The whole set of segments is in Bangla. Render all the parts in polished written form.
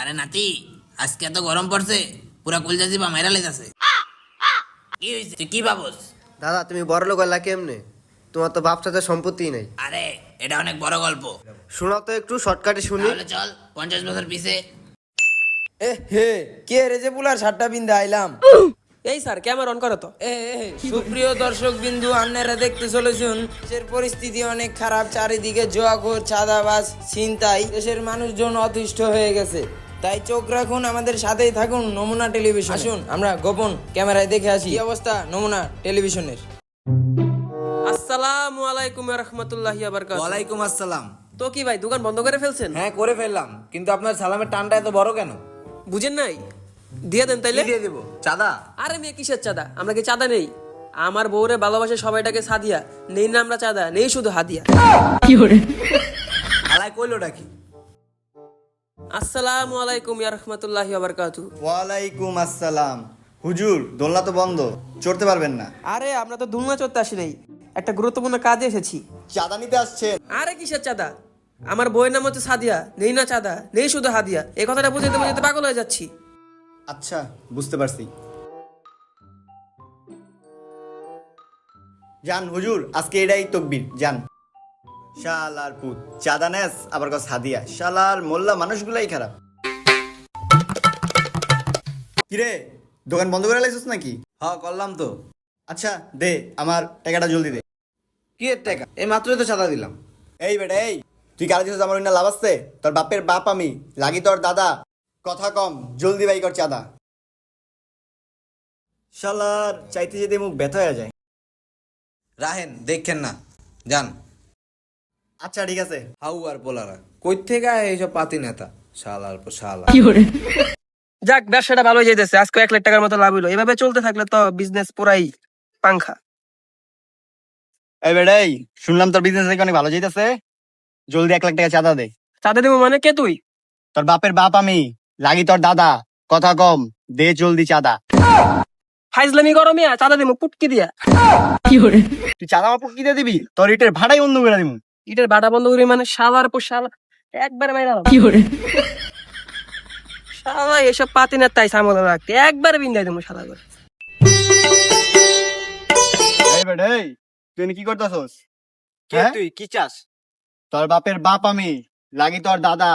আরে নাতি, আজকে এত গরম পড়ছে, পুরা কলজা জিবা মাইরা লাইতাছে। কি হইছে, তুই কি ভাবস? দাদা তুমি বড় লোক হলা কেমনে? তোমার তো বাপ চাচার সম্পত্তি নাই। আরে এটা অনেক বড় গল্প। শোনাও তো একটু শর্টকাটে শুনি। তাহলে চল 50 বছর পিছে। এ হে কে রে যে পুলার শার্টটা বিন্দা আইলাম। এই স্যার ক্যামেরা অন করো তো। সুপ্রিয় দর্শক বিন্দু, আপনারা দেখতে চলেছেন দেশের পরিস্থিতি অনেক খারাপ, চারিদিকে জুয়াখোর, চাঁদাবাজ, ছিনতাই, দেশের মানুষজন অতিষ্ঠ হয়ে গেছে। তাই চোখ রাখুন, আমাদের সাথেই থাকুন নমুনা টেলিভিশন। আসুন আমরা গোপন ক্যামেরায় দেখে আসি কি অবস্থা নমুনা টেলিভিশনের। আসসালামু আলাইকুম ওয়া রাহমাতুল্লাহি ওয়া বারাকাতুহু। ওয়ালাইকুম আসসালাম। তো কি ভাই দোকান বন্ধ করে ফেলছেন? হ্যাঁ করে ফেললাম, কিন্তু আপনার সালামের টানটা এত বড় কেন? বুঝেন নাই? দিয়ে দেন তাইলে। দিয়ে দেব চাঁদা? আরে মেয়ে কিসের চাঁদা? আমরা কি চাঁদা নেই? আমার বউরে ভালোবাসে সবাইটাকে সাদিয়া, নেই না আমরা চাঁদা, নেই শুধু হাদিয়া। আলাই কইলোটা কি? আসসালামু আলাইকুম ওয়া রাহমাতুল্লাহি ওয়া বারাকাতুহু। ওয়ালাইকুম আসসালাম। হুজুর দোলনা তো বন্ধ, চড়তে পারবেন না। আরে আমরা তো দুলনা চড়তে আসি নাই, একটা গুরুত্বপূর্ণ কাজে এসেছি। চাঁদা নিতে আসছেন? আরে কিসের চাঁদা? আমার বউয়ের নাম হচ্ছে সাদিয়া, নেই না চাঁদা, নেই শুধু হাদিয়া। এই কথাটা বুঝাতে বুঝাতে পাগল হয়ে যাচ্ছি। আচ্ছা বুঝতে পারছি। যান হুজুর, আজকে এটাই তকবীর, যান। শালার পুত, চাঁদা নেস আবার কস হাদিয়া, শালার মোল্লা মানুষগুলাই খারাপ। কিরে দোকান বন্ধ করে লাইছিস নাকি? হ্যাঁ করলাম তো। আচ্ছা দে, আমার টাকাটা জলদি দে। কি এর টাকা? এই মাত্রই তো চাঁদা দিলাম। এই বেটা এই, তুই গালি দিছিস আমার না লাভ আছে? তোর বাপের বাপ আমি, লাগি তোর দাদা। কথা কম, জলদি বাই কর চাঁদা। শালার চাইতে যেতে মুখ ব্যথা হয়ে যায়। রাহেন দেখেন না, যান। আচ্ছা ঠিক আছে। হাউ আর পোলারা কই থেকে আয় এইসব পাতি নেতা, শালার পর শালা। যাক, ব্যবসাটা ভালো যাইতেছে, আজকে 1 লাখ টাকার মতো লাভ হইলো। এভাবে চলতে থাকলে তো বিজনেস পুরাই পাংখা। এই বেটাই, শুনলাম তোর বিজনেস অনেক ভালো যাইতেছে, জলদি 1 লাখ টাকা চাঁদা দে। চাঁদা দেবো মানে? কে তুই? তোর বাপের বাপ আমি, লাগি তোর দাদা। কথা কম, দে জলদি চাঁদা। ফাইজলামি করো মিয়া, চাঁদা দেবো পুটকি দিয়া। তুই চাঁদা আমার পুকুর দিয়ে দিবি? তোর ইটের ভাড়াই অন্য করে দিব। ইটের বাটা বন্ধ করি মানে? শালার পর শালা একবারে মাইরা শালা এসব পাতি না, তাই সামনে রাখতে একবারে বিন্দাই দেবো শালা করে। এই বেটাই, তুই এনে কি করতেছস? কে তুই কি চাস? তোর বাপের বাপ আমি, লাগি তোর দাদা।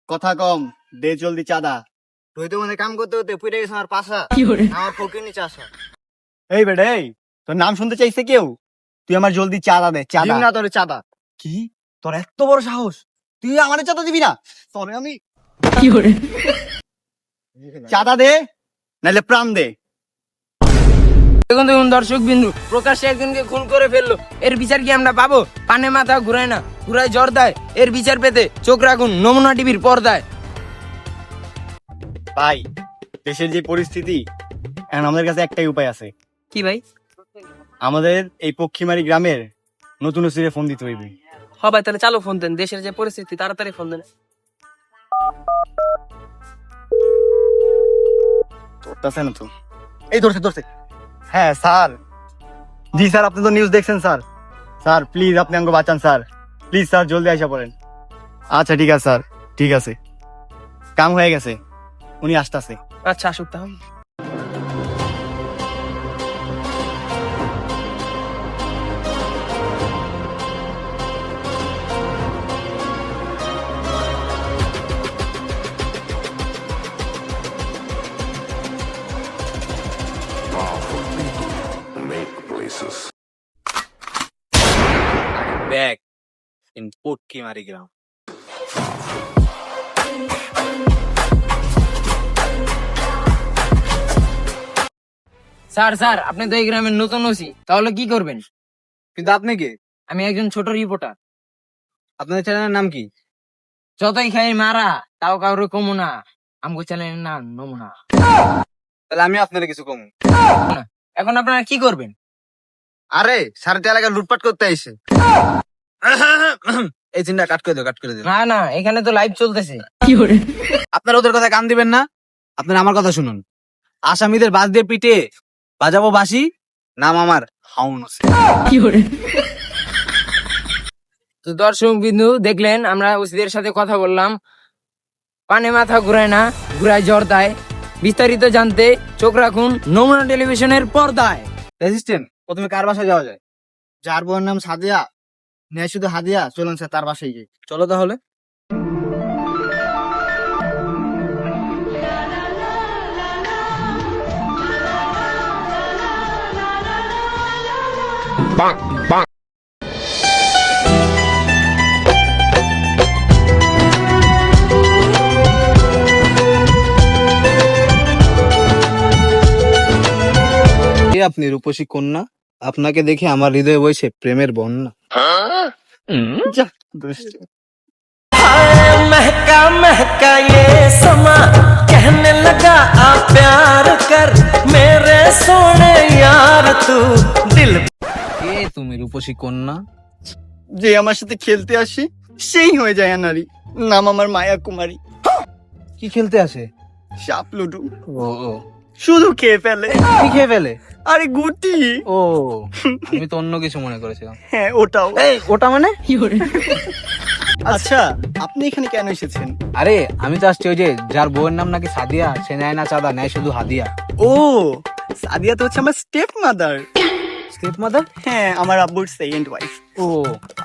কথা কম, দে জলদি চাঁদা। তুই তো মানে কাম করতে করতে পুড়ে গেছ আমার পাশা, আমার ফকিরনি চাষা। এই বেটাই, তোর নাম শুনতে চাইছে কেউ? তুই আমার জলদি চাঁদা দে, চাঁদা। দিম না তোরে চাঁদা। কি? তোর এত বড় সাহস, তুই আমার চাঁদা দিবি না? তোরে আমি চাঁদা দে, নাইলে প্রাণ দে। দেখুন দেখুন দর্শক বিন্দু, প্রকাশ্যে একজনকে খুন করে ফেললো, এর বিচার কি আমরা পাবো? পানে মাথা ঘুরায় না, ঘুরায় জ্বর দেয়। এর বিচার পেতে চোখ রাখুন নমুনা টিভির পর্দায়। ভাই, দেশের যে পরিস্থিতি, এখন আমাদের কাছে একটাই উপায় আছে। কি ভাই? আমাদের এই পক্ষীমারি গ্রামের নতুন ওসিরে ফোন দিতে হইবে। ভাই তাহলে চালু ফোন দেন, দেশের যে পরিস্থিতি তাড়াতাড়ি ফোন দেন। ধরতেছে না তো? এই ধরছে ধরছে। হ্যাঁ স্যার। জি স্যার, আপনি তো নিউজ দেখছেন স্যার। স্যার প্লিজ আপনি আমাকে বাঁচান স্যার, প্লিজ স্যার জলদি আইসা পড়েন। আচ্ছা ঠিক আছে স্যার, ঠিক আছে, কাম হয়ে গেছে, উনি আসতেছে। আচ্ছা আসুক তাহলে। ব্যাক ইন পটকিমারি গ্রাম। স্যার স্যার, আপনি তো এই গ্রামের নতুন ওসি, তাহলে কি করবেন? কিন্তু আপনি কে? আমি একজন ছোট রিপোর্টার। আপনাদের চ্যানেলের নাম কি? যতই খাই মারা, তাও কাউরে কমু না, আমগো চ্যানেলের নাম নমুনা। তাহলে আমি আপনার কিছু কম। এখন আপনারা কি করবেন? আরে সারাটা এলাকা লুটপাট করতে আইছে। এই চিন্তা কাট করে দিও, কাট করে দিও। না না, এখানে তো লাইভ চলতেছে। আপনারা ওদের কথা কান দিবেন না, আপনারা আমার কথা শুনুন। আসামিদের বাস দিয়ে পিটে বাজাবো বাসি, নাম আমার হাউন হোসেন। তো দর্শক বিন্দু দেখলেন, আমরা ওসিদের সাথে কথা বললাম। পানে মাথা ঘুরায় না, ঘুরায় জর্দায়। বিস্তারিত জানতে চোখ রাখুন নমুনা টেলিভিশনের পর্দায়। রেজিস্ট্যান্ট, প্রথমে কার বাসায় যাওয়া যায়? যার বউয়ের নাম সাদিয়া, নেয় শুধু হাদিয়া, চলুন স্যার তার বাসায় যাই। চলো তাহলে। কে আপনি রূপসী কন্যা? আপনাকে দেখে আমার হৃদয়ে বইছে প্রেমের বন্যা। যা, দুষ্ট। महका महका ये समा कहने लगा आ प्यार कर मेरे सोने यार तू दिल। কে তুমি রূপসী কন্যা? যে আমার সাথে খেলতে আসে সেই হয়ে যায় নারী। নাম আমার মায়া কুমারী। কি খেলতে আসে? সাপ লুডু ও ও, শুধু খেয়ে ফেলে। কি খেয়ে ফেলে? আরে গুটি। ও, আমি তো অন্য কিছু মনে করেছিলাম। হ্যাঁ ওটাও। ওটা মানে? আচ্ছা, আপনি এখানে কেন এসেছেন? আরে আমি তো আসছি ওই যে যার বউয়ের নাম নাকি সাদিয়া, সে নেয় না চাঁদা, নেয় শুধু হাদিয়া। ও, সাদিয়া তো হচ্ছে আমার স্টেপ মাদার। Step mother? হ্যাঁ, আমার আব্বুর সেকেন্ড ওয়াইফ। ও,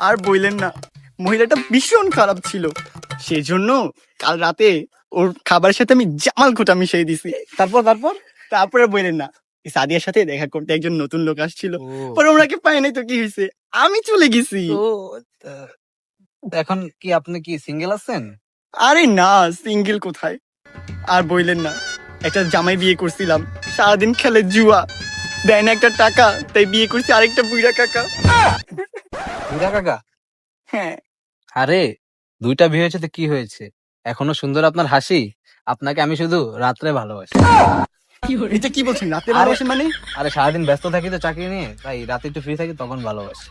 আর বললেন না, মহিলাটা ভীষণ খারাপ ছিল। সেজন্য কাল রাতে ওর খাবারের সাথে আমি জামাল খোঁটা মিশিয়ে দিছি। তারপর তারপর? তারপরে বললেন না, এই সাদিয়ার সাথে দেখা করতে একজন নতুন লোক আসছিল। ও, পরে ওনাকে পাই নাই তো কি হয়েছে, আমি চলে গেছি। ও, এখন কি আপনি কি সিঙ্গেল আছেন? আরে না, সিঙ্গেল কোথায়। আর বললেন না, একটা জামাই বিয়ে করছিলাম, সারাদিন খেলে জুয়া, দেয় না একটা টাকা, তাই বিয়ে করছি আরেকটা বুইড়া কাকা। বুড়া কাকা? হ্যাঁ, আরে দুইটা বিয়ে হয়েছে তো কি হয়েছে, এখনো সুন্দর আপনার হাসি। আপনাকে আমি শুধু রাত্রে ভালোবাসি। এটা কি বলছেন, রাতে ভালোবাসেন মানে? আরে সারাদিন ব্যস্ত থাকি তো চাকরি নিয়ে, তাই রাতে একটু ফ্রি থাকি তখন ভালোবাসি।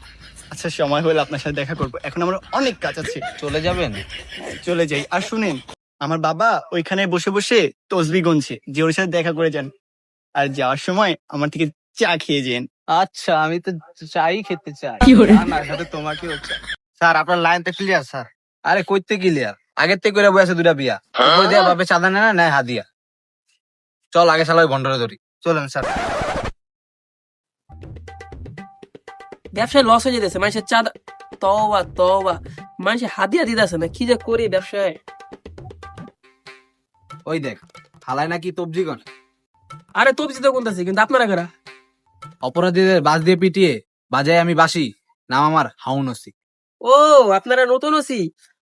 আচ্ছা, সময় হলে আপনার সাথে দেখা করবো, এখন আমার অনেক কাজ আছে। চলে যাবেন? চলে যাই। আর শুনেন, আমার বাবা ওইখানে বসে বসে তসবি গুনছে, যে ওর সাথে দেখা করে যান। আর যাওয়ার সময় আমার থেকে চা খেয়ে যান। আচ্ছা, আমি তো চাই খেতে চাই। না, সাথে তোমাকেও চাই। স্যার, আপনার লাইন তো ক্লিয়ার স্যার। আরে কইতে ক্লিয়ার, আগের থেকে করে বসে দুটা বিয়া, উপরে দিয়া বাপে চাঁদা নেয় না, নেয় হাদিয়া। চল আগে শালা ওই ভন্ডরে ধরি। চলেন স্যার। ব্যবসায় লস হয়ে যেতেছে, মানুষের চাঁদা, তওবা তওবা, মানুষের হাদিয়া দিতেছে না, কি যে করি ব্যবসায়। ওই দেখ, হালায় নাকি তবজিগণ। আরে তবজি তো কোনটাছে, কিন্তু আপনারা কারা? অপরাধীদের বাস দিয়ে পিটিয়ে বাজায় আমি বাসি, নাম আমার হাউনসি। ও, আপনারা নতুন আছি।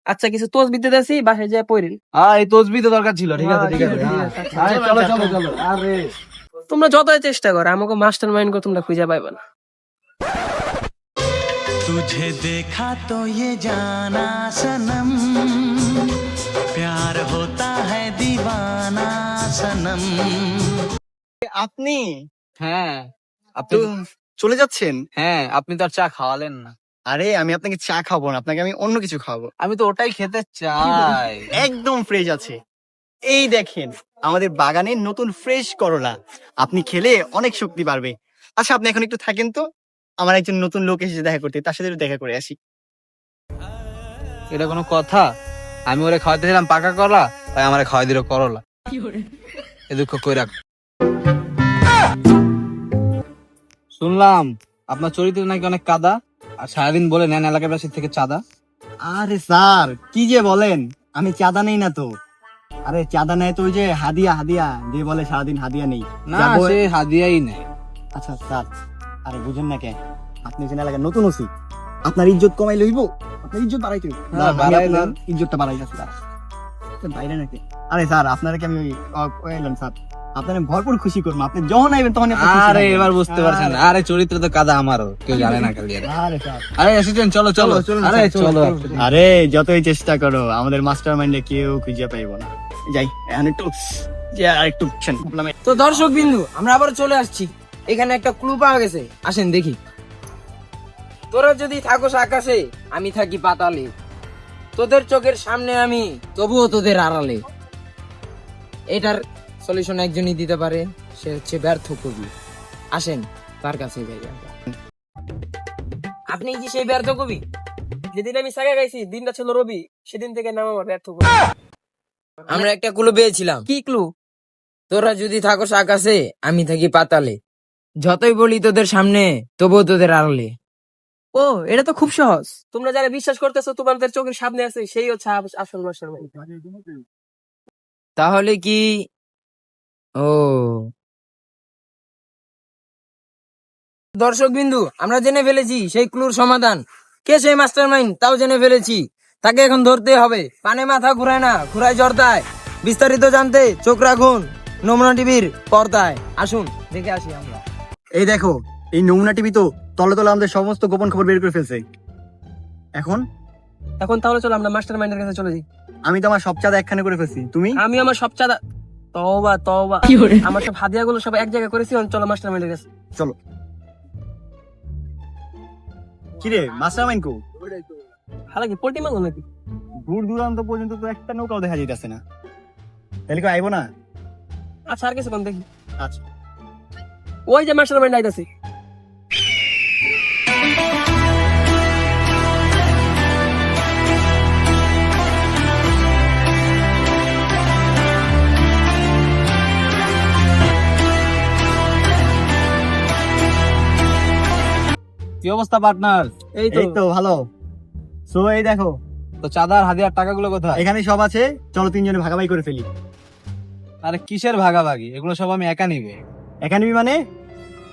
আচ্ছা, কিছু তসবি দিতেছি, বাসায় যায় পড়েন। এই তসবি তো দরকার ছিল। ঠিক আছে ঠিক আছে, আরে চলো চলো চলো। আরে তোমরা যতই চেষ্টা করো, আমাকে মাস্টার মাইন্ড করে তোমরা খুঁজে পাইবা না। तुझे देखा तो ये जाना सनम प्यार होता है दीवाना सनम। আপনি হ্যাঁ, আপনি তো চলে যাচ্ছেন? হ্যাঁ, আপনি তো আর চা খাওয়ালেন না। আরে আমি আপনাকে চা খাবো না, আপনাকে আমি অন্য কিছু খাবো। আমি তো ওটাই খেতে চাই। একদম ফ্রেশ আছে। এই দেখেন, আমাদের বাগানের নতুন ফ্রেশ করলা, আপনি খেলে অনেক শক্তি বাড়বে। আচ্ছা, আপনি এখন একটু থাকেন তো, আমার একজন নতুন লোক এসেছে দেখা করতে, তার সাথে একটু দেখা করে আসি। এটা কোনো কথা? আমি ওরে খাওয়াতেছিলাম পাকা করলা, তাই আমারে খাওয়াই দিল করলা। এ দুঃখ কই রাখ। শুনলাম আপনার চরিত্রে নাকি অনেক কাদা, আর সারাদিন বলে নেন এলাকাবাসীর থেকে চাঁদা। আরে স্যার, কি যে বলেন, আমি চাঁদা নেই না তো। আরে চাঁদা নেয় তো ওই যে হাদিয়া, হাদিয়া যে বলে সারাদিন হাদিয়া নেই। না, যাবো- সে হাদিয়াই নেই। আচ্ছা স্যার, আরে বুঝেন না কেন, আপনি যে এলাকায় নতুন আছি, আপনার ইজ্জত কমাই লইব, আপনার ইজ্জত বাড়াইতে হইব। হ্যাঁ, আমি বাড়াই আপনার দেন। ইজ্জতটা বাড়াই যাচ্ছি স্যার। আপনি বাইরে নাকি? আরে স্যার, আপনারা কি আমি কইলাম স্যার, আপনার ভরপুর খুশি করবো, আপনি যখন আইবেন তখন আরে এবার বুঝতে পারছেন, আরে চরিত্র তো কাদা আমারও, কেউ জানে না খালি। আরে স্যার, আরে অ্যাসিস্ট্যান্ট চলো চলো। আরে চলো। আরে যতই চেষ্টা করো, আমাদের মাস্টার মাইন্ডে কেউ খুঁজে পাইব না। যাই এখন একটু, যে আর একটু তো দর্শক বিন্দু, আমরা আবার চলে আসছি। এখানে একটা ক্লু পাওয়া গেছে, আসেন দেখি। তোরা যদি থাকোস আকাশে, আমি থাকি পাতালে, তোদের চোখের সামনে আমি, তবুও তোদের আড়ালে। এটার সলিউশন একজনই দিতে পারে, সে হচ্ছে ব্যর্থ কবি। আসেন তার কাছে যাই আমরা। আপনি কি সেই ব্যর্থ কবি? যেদিন আমি সাগা গাইছি, দিনটা ছিল রবি, সেদিন থেকে নাম আমার ব্যর্থ কবি। আমরা একটা ক্লু পেয়েছিলাম। কি ক্লু? তোরা যদি থাকোস আকাশে, আমি থাকি পাতালে, যতই বলি তোদের সামনে তবুও তোদের আড়ালে। ও, এটা তো খুব সহজ। তোমরা যারা বিশ্বাস করতেছো তোমাদের চোখের সামনে আছে, সেই হচ্ছে আসল মাস্টারমাইন্ড। তাহলে কি? ও, দর্শক বিন্দু, আমরা জেনে ফেলেছি সেই ক্লুর সমাধান। কে সেই মাস্টারমাইন্ড তাও জেনে ফেলেছি। তাকে এখন ধরতে হবে। পানে মাথা ঘুরায় না, ঘুরায় জর্দায়। বিস্তারিত জানতে চোখ রাখুন নমুনা টিভির পর্দায়। আসুন দেখে আসি আমরা। এই দেখো, এই নমুনা টিভি তো তলে তলে আমাদের সমস্ত গোপন খবর বের করে ফেলছে। এখন এখন তাহলে চলো আমরা মাস্টারমাইন্ডের কাছে চলে যাই। আমি তো আমার সব চাঁদা একখানে করে ফেলছি, তুমি? আমি আমার সব চাঁদা, তওবা তওবা, আমার সব হাদিয়াগুলো সব এক জায়গায় করেছি। এখন চলো মাস্টারমাইন্ডের কাছে। চলো। কিরে মাস্টারমাইন্ড কো? হালাকি পোল্ট্রি মারলো নাকি? দূর দূরান্ত পর্যন্ত তো একটা নৌকাও দেখা যাইতেছে না। তাহলে কেউ আইবো না? আচ্ছা, আর কিছু কোন দেখি। আচ্ছা, ওই যে মাস্টারমাইন্ড আইতাছে। কি অবস্থা পার্টনার? এই এই তো ভালো। সো এই দেখো, তো চাঁদার হাদিয়ার টাকাগুলো কোথায়? এখানে সব আছে, চলো তিনজনে ভাগাভাগি করে ফেলি। আরে কিসের ভাগাভাগি? এগুলো সব আমি একা নিবে। একাডেমি মানে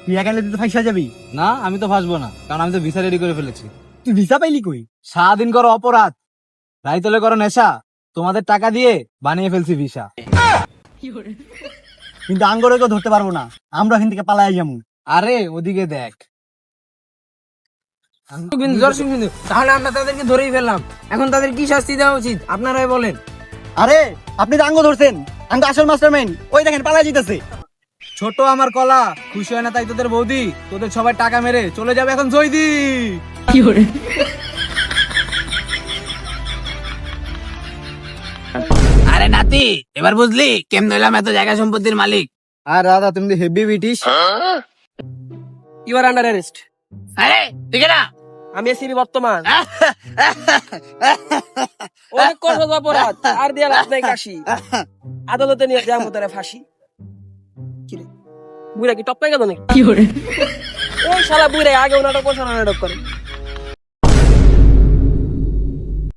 তুই একাডেমি তুই তো ফাইসা যাবি। না, আমি তো ফাঁসবো না, কারণ আমি তো ভিসা রেডি করে ফেলেছি। তুই ভিসা পাইলি কই? সারাদিন করো অপরাধ, রাইতলে করো নেশা, তোমাদের টাকা দিয়ে বানিয়ে ফেলছি ভিসা। কিন্তু আঙ্গরে কেউ ধরতে পারবো না, আমরা এখান থেকে পালাই যাবো। আরে ওদিকে দেখ। দর্শক বিন্দু, তাহলে আমরা তাদেরকে ধরেই ফেললাম। এখন তাদের কি শাস্তি দেওয়া উচিত আপনারাই বলেন। আরে আপনি তো আঙ্গ ধরছেন, আঙ্গ আসল মাস্টারমাইন্ড ওই দেখেন পালাই যেতেছে। ছোট আমার কলা, খুশি হয় না তাই তোদের বৌদি তোদের সবাই টাকা মেরে চলে যাবে এখন জয়দি। আরে নাতি, এবার বুঝলি কেমন হইলাম এত জায়গা সম্পত্তির মালিক? আর দাদা তুমি তো heavy British. You are under arrest. আরে ঠিক না? আমি এসিবি বর্তমান। অনেক কঠোর অপরাধ, আর দিয়া লাভ নাই কাশি। আদালতে নিয়ে যাবো তারা ফাঁসি। কিরে বুড়া কি টপ পাই গেল নাকি? ওই শালা বুড়া আগে নাটক করছে না, নাটক করে।